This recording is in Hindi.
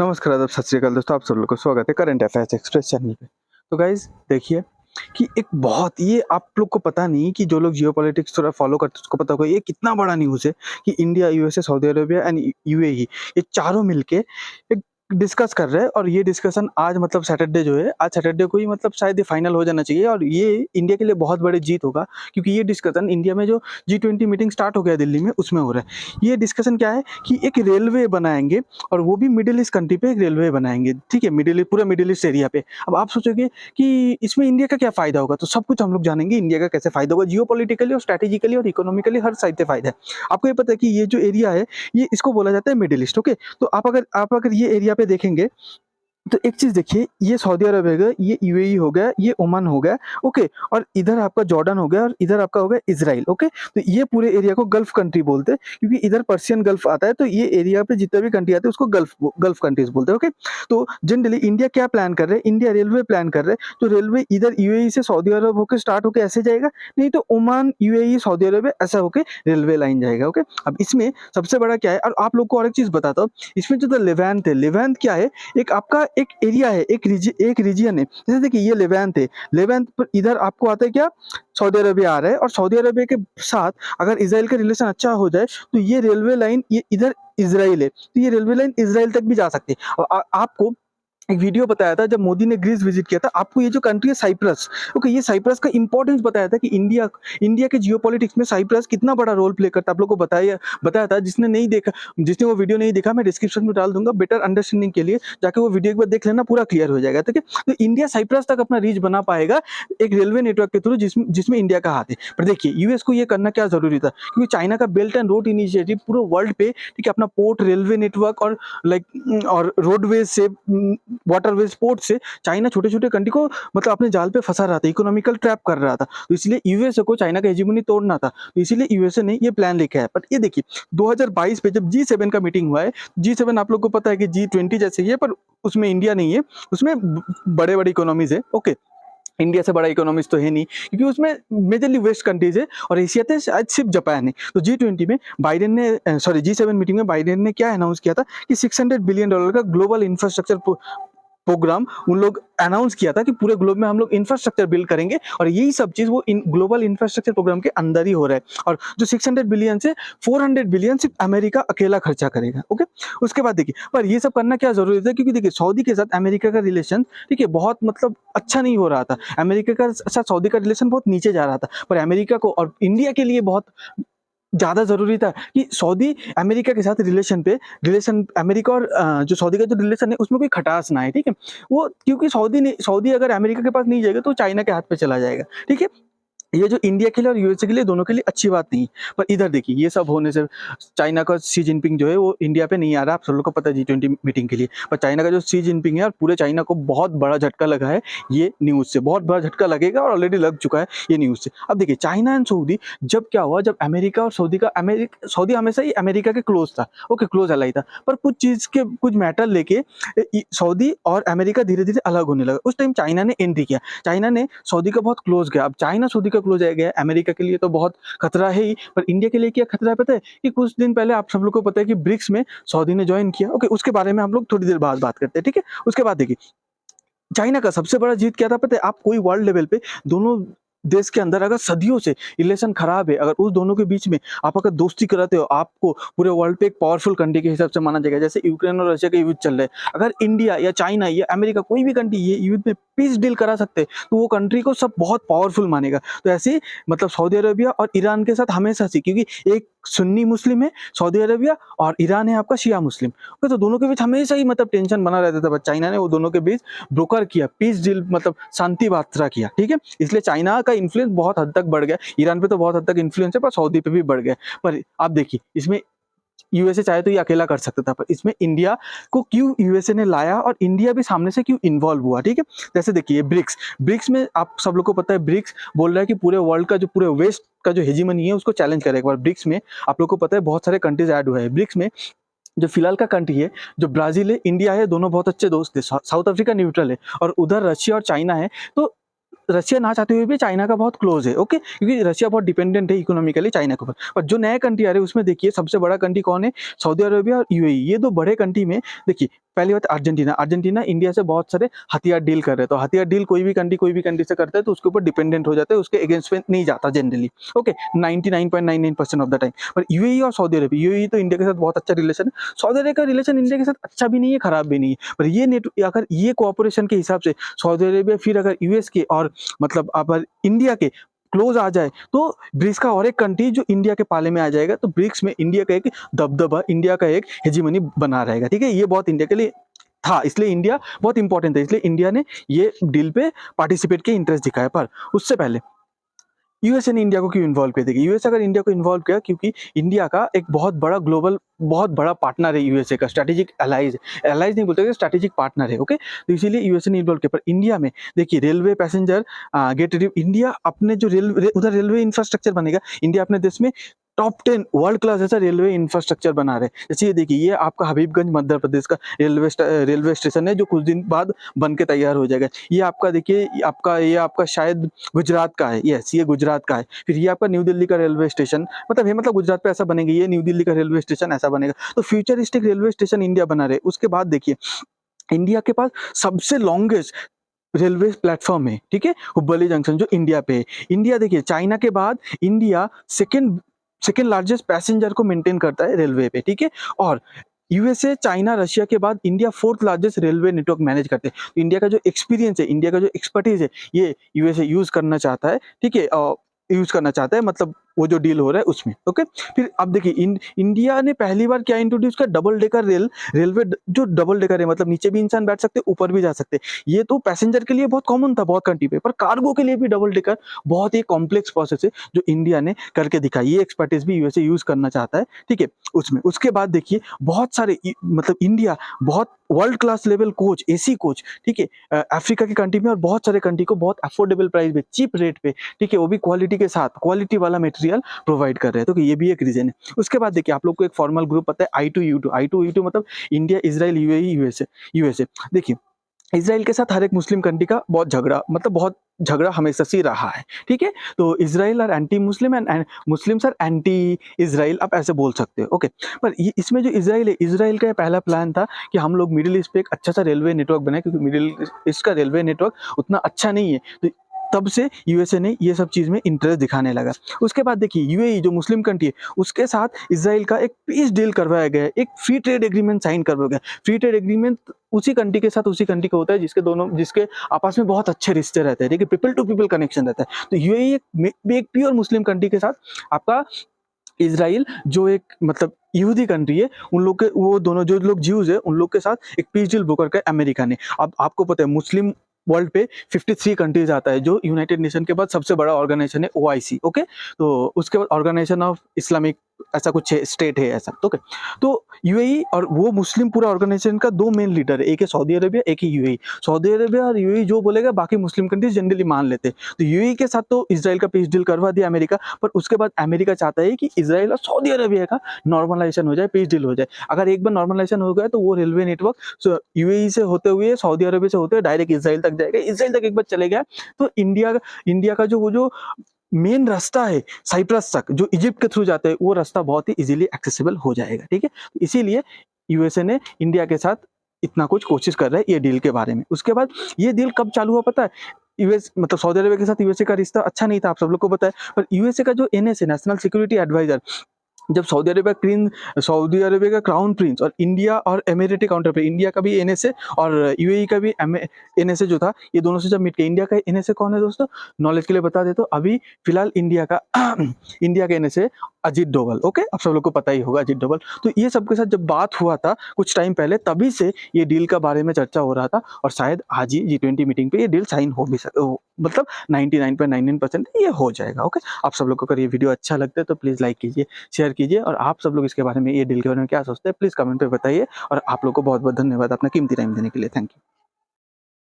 नमस्कार, आदाब, सत श्री अकाल दोस्तों, आप सब लोग को स्वागत है करंट अफेयर्स एक्सप्रेस चैनल पे। तो गाइज़ देखिए कि एक बहुत ये आप लोग को पता नहीं कि जो लोग जियोपॉलिटिक्स थोड़ा फॉलो करते हैं उसको पता होगा ये कितना बड़ा न्यूज़ है कि India, USA, Saudi Arabia and UAE ये चारों मिलके एक डिस्कस कर रहे हैं और ये डिस्कशन आज मतलब सैटरडे जो है, आज सैटरडे को ही मतलब शायद ये फाइनल हो जाना चाहिए और ये इंडिया के लिए बहुत बड़ी जीत होगा क्योंकि ये डिस्कशन इंडिया में जो G20 मीटिंग स्टार्ट हो गया दिल्ली में उसमें हो रहा है। ये डिस्कशन क्या है कि एक रेलवे बनाएँगे और वो भी मिडिल ईस्ट कंट्री पे एक रेलवे बनाएँगे, ठीक है? पूरा मिडिल ईस्ट एरिया पे। अब आप सोचोगे कि इसमें इंडिया का क्या फ़ायदा होगा? तो सब कुछ हम लोग जानेंगे इंडिया का कैसे फ़ायदा होगा, जियोपॉलिटिकली और स्ट्रैटेजिकली और इकोनॉमिकली हर साइड से फ़ायदा है। आपको ये पता है कि ये जो एरिया है, ये इसको बोला जाता है मिडिल ईस्ट, ओके? तो आप अगर ये एरिया पे देखेंगे तो एक चीज़ देखिए, ये सऊदी अरब हो गया, ये यूएई हो गया, ये ओमान हो गया, ओके? और इधर आपका जॉर्डन हो गया और इधर आपका हो गया इज़राइल, ओके? तो ये पूरे एरिया को गल्फ कंट्री बोलते हैं क्योंकि इधर पर्शियन गल्फ आता है, तो ये एरिया पे जितने भी कंट्री आते हैं उसको गल्फ कंट्रीज़ बोलते हैं, ओके? तो जनरली इंडिया क्या प्लान कर रहे हैं? इंडिया रेलवे प्लान कर रहे हैं, तो रेलवे इधर यूएई से सऊदी अरब होके स्टार्ट होके ऐसे जाएगा, नहीं तो ओमान, यूएई, सऊदी अरब ऐसा होके रेलवे लाइन जाएगा, ओके? अब इसमें सबसे बड़ा क्या है और आप लोग को और एक चीज़ बताता हूँ, इसमें जो लेवांत है, लेवांत क्या है? एक आपका एक एरिया है, एक रीजन है। जैसे देखिए ये लेवांत है, लेवांत पर इधर आपको आता है क्या? सऊदी अरेबिया आ रहा है और सऊदी अरेबिया के साथ अगर इज़राइल का रिलेशन अच्छा हो जाए तो ये रेलवे लाइन ये इधर इज़राइल है, तो ये रेलवे लाइन इज़राइल तक भी जा सकती है। और आपको एक वीडियो बताया था जब मोदी ने ग्रीस विजिट किया था, आपको ये जो कंट्री है साइप्रस, ओके, ये साइप्रस का इंपॉर्टेंस बताया था कि इंडिया के जियोपॉलिटिक्स में साइप्रस कितना बड़ा रोल प्ले करता है। आप लोगों को बताया था। जिसने नहीं देखा, जिसने वो वीडियो नहीं देखा, मैं डिस्क्रिप्शन में डाल दूंगा बेटर अंडरस्टैंडिंग के लिए, जाके वो वीडियो एक बार देख लेना, पूरा क्लियर हो जाएगा, ठीक है? तो इंडिया साइप्रस तक अपना रीच बना पाएगा एक रेलवे नेटवर्क के थ्रू जिसमें इंडिया का हाथ है। पर देखिए यूएस को ये करना क्या जरूरी था क्योंकि चाइना का बेल्ट एंड रोड इनिशिएटिव पूरे वर्ल्ड पे, ठीक है, अपना पोर्ट, रेलवे नेटवर्क और और रोडवेज से, वाटरवेज, पोर्ट से चाइना छोटे-छोटे कंट्री को मतलब अपने जाल पे फँसा रहा था, इकोनॉमिकल ट्रैप कर रहा था। तो इसलिए यूएसए को चाइना का हेजेमनी तोड़ना था। तो इसीलिए यूएसए ने ये प्लान लेके आया। बट ये देखिए 2022 पे जब G7 का मीटिंग हुआ है, G7 आप लोग को पता है कि G20 जैसे ही है पर उसमें इंडिया नहीं है, उसमें बड़े-बड़े इकोनॉमीज़ है, ओके। इंडिया से बड़ा इकोनॉमिक्स तो है नहीं क्योंकि उसमें मेजरली वेस्ट कंट्रीज है और एशिया थे शायद सिर्फ जापान है। तो G20 में बाइडेन ने G7 मीटिंग में बाइडेन ने क्या अनाउंस किया था कि $600 बिलियन का ग्लोबल इंफ्रास्ट्रक्चर प्रोग्राम उन लोग अनाउंस किया था कि पूरे ग्लोब में हम लोग इंफ्रास्ट्रक्चर बिल्ड करेंगे और यही सब चीज वो ग्लोबल इंफ्रास्ट्रक्चर प्रोग्राम के अंदर ही हो रहा है और जो 600 बिलियन से 400 बिलियन सिर्फ अमेरिका अकेला खर्चा करेगा, ओके? उसके बाद देखिए, पर ये सब करना क्या जरूरी था क्योंकि देखिए सऊदी के साथ अमेरिका का रिलेशन, ठीक है, बहुत मतलब अच्छा नहीं हो रहा था। अमेरिका का साथ सऊदी का रिलेशन बहुत नीचे जा रहा था, पर अमेरिका को और इंडिया के लिए बहुत ज़्यादा ज़रूरी था कि सऊदी अमेरिका के साथ रिलेशन अमेरिका और जो सऊदी का जो रिलेशन है उसमें कोई खटास ना आए, ठीक है? वो क्योंकि सऊदी अगर अमेरिका के पास नहीं जाएगा तो चाइना के हाथ पे चला जाएगा, ठीक है? ये जो इंडिया के लिए और यूएसए के लिए दोनों के लिए अच्छी बात नहीं है। पर इधर देखिए ये सब होने से चाइना का शी जिनपिंग जो है वो इंडिया पे नहीं आ रहा, आप सब लोग को पता है G20 मीटिंग के लिए। पर चाइना का जो शी जिनपिंग है और पूरे चाइना को बहुत बड़ा झटका लगा है ये न्यूज़ से, बहुत बड़ा झटका लगेगा और ऑलरेडी लग चुका है ये न्यूज़ से। अब देखिए चाइना एंड सऊदी जब क्या हुआ, जब अमेरिका और सऊदी हमेशा ही अमेरिका के क्लोज था, ओके, क्लोज अलाई था, पर कुछ चीज़ के कुछ मैटर लेके सऊदी और अमेरिका धीरे-धीरे अलग होने लगा। उस टाइम चाइना ने एंट्री किया, चाइना ने सऊदी का बहुत क्लोज गया। अब चाइना सऊदी का क्लोज आ गया, अमेरिका के लिए तो बहुत खतरा है ही, पर इंडिया के लिए क्या खतरा है पता है? कि कुछ दिन पहले आप सब लोग को पता है कि ब्रिक्स में सऊदी ने ज्वाइन किया, ओके, उसके बारे में हम लोग थोड़ी देर बाद बात करते हैं, ठीक है? उसके बाद देखिए चाइना का सबसे बड़ा जीत क्या था पता है? आप कोई वर्ल्ड लेवल पे दोनों देश के अंदर अगर सदियों से रिलेशन खराब है, अगर उस दोनों के बीच में आप अगर दोस्ती कराते हो, आपको पूरे वर्ल्ड पे एक पावरफुल कंट्री के हिसाब से माना जाएगा। जैसे यूक्रेन और रशिया का युद्ध चल रहा है, अगर इंडिया या चाइना या अमेरिका कोई भी कंट्री ये युद्ध में पीस डील करा सकते हैं, तो वो कंट्री को सब बहुत पावरफुल मानेगा। तो ऐसे ही मतलब सऊदी अरेबिया और ईरान के साथ हमेशा से, क्योंकि एक सुन्नी मुस्लिम है सऊदी अरेबिया और ईरान है आपका शिया मुस्लिम, ओके, तो दोनों के बीच हमेशा ही मतलब टेंशन बना रहता था, बट चाइना ने वो दोनों के बीच ब्रोकर किया, पीस डील मतलब शांति वार्ता किया, ठीक है? इसलिए चाइना का इन्फ्लुएंस बहुत हद तक बढ़ गया। ईरान पे तो बहुत हद तक इन्फ्लुएंस है, पर सऊदी पे भी बढ़ गया। पर आप देखिए इसमें यूएसए चाहे तो ये अकेला कर सकता था, पर इसमें इंडिया को क्यों यूएसए ने लाया और इंडिया भी सामने से क्यों इन्वॉल्व हुआ, ठीक है? जैसे देखिए ब्रिक्स में आप सब लोग को पता है, ब्रिक्स बोल रहा है कि पूरे वर्ल्ड का जो पूरे वेस्ट का जो हेजीमनी है उसको चैलेंज करेगा। एक बार ब्रिक्स में आप लोग को पता है बहुत सारे कंट्रीज ऐड हुए हैं। ब्रिक्स में जो फिलहाल का कंट्री है, जो ब्राजील है, इंडिया है, दोनों बहुत अच्छे दोस्त है। साउथ अफ्रीका न्यूट्रल है और उधर रशिया और चाइना है। तो रशिया ना चाहते हुए भी चाइना का बहुत क्लोज है, ओके, क्योंकि रशिया बहुत डिपेंडेंट है इकोनॉमिकली चाइना के ऊपर। पर जो नए कंट्री आ रहे हैं उसमें देखिए सबसे बड़ा कंट्री कौन है? सऊदी अरेबिया और यूएई। ये दो बड़े कंट्री में देखिए पहली बात अर्जेंटीना, अर्जेंटीना इंडिया से बहुत सारे हथियार डील कर रहे हैं, तो हथियार डील कोई भी कंट्री से करता है तो उसके ऊपर डिपेंडेंट हो जाता है, उसके अगेंस्ट में नहीं जाता generally, okay 99.99% of the time. पर यूएई और सऊदी अरब, यूएई तो इंडिया के साथ बहुत अच्छा रिलेशन है, सऊदी अरब का रिलेशन इंडिया के साथ अच्छा भी नहीं है खराब भी नहीं है, पर ये नेट अगर ये कोऑपरेशन के हिसाब से सऊदी अरेबिया फिर अगर यूएस के और मतलब अगर इंडिया के क्लोज आ जाए तो ब्रिक्स का और एक कंट्री जो इंडिया के पाले में आ जाएगा, तो ब्रिक्स में इंडिया का एक दबदबा, इंडिया का एक हेजीमनी बना रहेगा, ठीक है। ये बहुत इंडिया के लिए था, इसलिए इंडिया बहुत इंपॉर्टेंट था, इसलिए इंडिया ने ये डील पे पार्टिसिपेट के इंटरेस्ट दिखाया। पर उससे पहले यूएसए ने इंडिया को क्यों इन्वॉल्व किया? देखिए यूएसए अगर इंडिया को इन्वॉल्व किया क्योंकि इंडिया का एक बहुत बड़ा ग्लोबल बहुत बड़ा पार्टनर है, यूएसए का स्ट्रेटेजिक एलाइज, एलाइज नहीं बोलते, स्ट्रेटेजिक पार्टनर है, ओके। तो इसीलिए यूएसए ने इन्वॉल्व किया। पर इंडिया में देखिए रेलवे पैसेंजर गेट, इंडिया अपने जो उधर रेलवे इंफ्रास्ट्रक्चर बनेगा, इंडिया अपने देश में टॉप 10 वर्ल्ड क्लास ऐसा रेलवे इंफ्रास्ट्रक्चर बना रहे हैं। जैसे ये देखिए, ये आपका हबीबगंज मध्य प्रदेश का रेलवे स्टेशन है जो कुछ दिन बाद बन के तैयार हो जाएगा। ये आपका देखिए, ये आपका शायद गुजरात का है, यस ये गुजरात का है। फिर ये आपका न्यू दिल्ली का रेलवे स्टेशन, मतलब गुजरात पे ऐसा बनेगा, ये न्यू दिल्ली का रेलवे स्टेशन ऐसा बनेगा। तो फ्यूचरिस्टिक रेलवे स्टेशन इंडिया बना रहे। उसके बाद देखिए इंडिया के पास सबसे लॉन्गेस्ट रेलवे प्लेटफॉर्म है, ठीक है, हुबली जंक्शन जो इंडिया पे है। इंडिया देखिए चाइना के बाद इंडिया सेकेंड लार्जेस्ट पैसेंजर को मेंटेन करता है रेलवे पे, ठीक है। और यूएसए, चाइना, रशिया के बाद India 4th largest railway network manage करते हैं। तो इंडिया का जो एक्सपीरियंस है, इंडिया का जो एक्सपर्टीज है, ये यूएसए यूज करना चाहता है, ठीक है, यूज करना चाहता है, मतलब वो जो डील हो रहा है उसमें, ओके। फिर अब देखिए इंडिया ने पहली बार क्या इंट्रोड्यूस किया, डबल डेकर रेलवे, जो डबल डेकर है मतलब नीचे भी इंसान बैठ सकते, ऊपर भी जा सकते। ये तो पैसेंजर के लिए बहुत कॉमन था बहुत कंट्री पे, पर कार्गो के लिए भी डबल डेकर बहुत ही कॉम्प्लेक्स प्रोसेस है जो इंडिया ने करके दिखाई। ये एक्सपर्टीज भी यूएसए यूज करना चाहता है, ठीक है, उसमें। उसके बाद देखिए बहुत सारे मतलब इंडिया बहुत world class level coach, AC coach, ठीक है, अफ्रीका की कंट्री में और बहुत सारे कंट्री को बहुत अफोर्डेबल प्राइस पे, चीप रेट पे, ठीक है, वो भी क्वालिटी के साथ, क्वालिटी वाला मटेरियल प्रोवाइड कर रहे हैं। तो ये भी एक रीजन है। उसके बाद देखिए आप लोग को एक फॉर्मल ग्रुप पता है I2U2, I2U2 मतलब इंडिया, इजराइल, यूएई, यूएसए। देखिए इजराइल के साथ हर एक मुस्लिम कंट्री का बहुत झगड़ा, मतलब बहुत झगड़ा हमेशा से रहा है, ठीक है। तो Israel are anti Muslim and Muslims are anti Israel, आप ऐसे बोल सकते हो, ओके। पर इसमें जो इजराइल है, इजराइल का पहला प्लान था कि हम लोग मिडिल ईस्ट पे एक अच्छा सा रेलवे नेटवर्क बनाए, क्योंकि मिडिल ईस्ट का रेलवे नेटवर्क उतना अच्छा नहीं है। तो तब से यूएसए ने ये सब चीज में इंटरेस्ट दिखाने लगा। उसके बाद देखिए यूएई जो मुस्लिम कंट्री है, उसके साथ इजराइल का एक पीस डील करवाया गया है, एक फ्री ट्रेड एग्रीमेंट साइन करवाया गया। फ्री ट्रेड एग्रीमेंट उसी कंट्री के साथ उसी कंट्री का होता है जिसके आपस में बहुत अच्छे रिश्ते रहते हैं, ठीक है, पीपल टू पीपल कनेक्शन रहता है। तो यूएई एक प्योर मुस्लिम कंट्री के साथ आपका इजराइल जो एक मतलब यहूदी कंट्री है, उन लोग के, वो दोनों जो लोग ज्यूज है उन लोग के साथ एक पीस डील ब्रोकर का अमेरिका ने। अब आपको पता है मुस्लिम वर्ल्ड पे 53 कंट्रीज आता है, जो यूनाइटेड नेशन के बाद सबसे बड़ा ऑर्गेनाइजेशन है OIC, ओके। तो उसके बाद ऑर्गेनाइजेशन ऑफ इस्लामिक ऐसा कुछ स्टेट है ऐसा, ओके। तो यूएई और वो मुस्लिम पूरा ऑर्गेनाइजेशन का दो मेन लीडर है, एक है सऊदी अरेबिया, एक ही यूएई। सऊदी अरेबिया और यूएई जो बोलेगा बाकी मुस्लिम कंट्रीज जनरली मान लेते हैं। तो यूएई के साथ तो इसराइल का पीस डील करवा दिया अमेरिका, पर उसके बाद अमेरिका चाहता है कि इसराइल और सऊदी अरेबिया का नॉर्मलाइजेशन हो जाए, पीस डील हो जाए। अगर एक बार नॉर्मलाइजेशन हो गया तो वो रेलवे नेटवर्क यूएई से होते हुए, सऊदी अरेबिया से होते हुए डायरेक्ट इसराइल तक जाएगा। इसराइल तक एक बार चले गया तो इंडिया का जो मेन रास्ता है साइप्रस तक, जो इजिप्ट के थ्रू जाते हैं, वो रास्ता बहुत ही इजीली एक्सेसिबल हो जाएगा, ठीक है। इसीलिए यूएसए ने इंडिया के साथ इतना कुछ कोशिश कर रहा है ये डील के बारे में। उसके बाद ये डील कब चालू हुआ पता है? यूएस मतलब सऊदी अरेबिया के साथ यूएसए का रिश्ता अच्छा नहीं था, आप सब लोग को पता है। पर यूएसए का जो NSA, नेशनल सिक्योरिटी एडवाइजर, जब सऊदी अरेबिया का क्राउन प्रिंस और इंडिया और एमिरेटी काउंटर पे, इंडिया का भी NSA और यूएई का भी NSA जो था, ये दोनों से जब मिट के, इंडिया का NSA कौन है दोस्तों, नॉलेज के लिए बता देता हूं, अभी फिलहाल इंडिया का NSA अजीत डोभाल, ओके, आप सब लोग को पता ही होगा अजीत डोभाल। तो ये सबके साथ जब बात हुआ था कुछ टाइम पहले, तभी से ये डील का बारे में चर्चा हो रहा था, और शायद आज ही G20 मीटिंग पे ये डील साइन हो भी मतलब 99.99% ये हो जाएगा, ओके। आप सब लोग को अगर ये वीडियो अच्छा लगता है तो प्लीज लाइक कीजिए, शेयर कीजिए, और आप सब लोग इसके बारे में, ये डील के बारे में क्या सोचते हैं, प्लीज कमेंट पे बताइए। और आप लोग को बहुत बहुत धन्यवाद अपना कीमती टाइम देने के लिए। Thank you.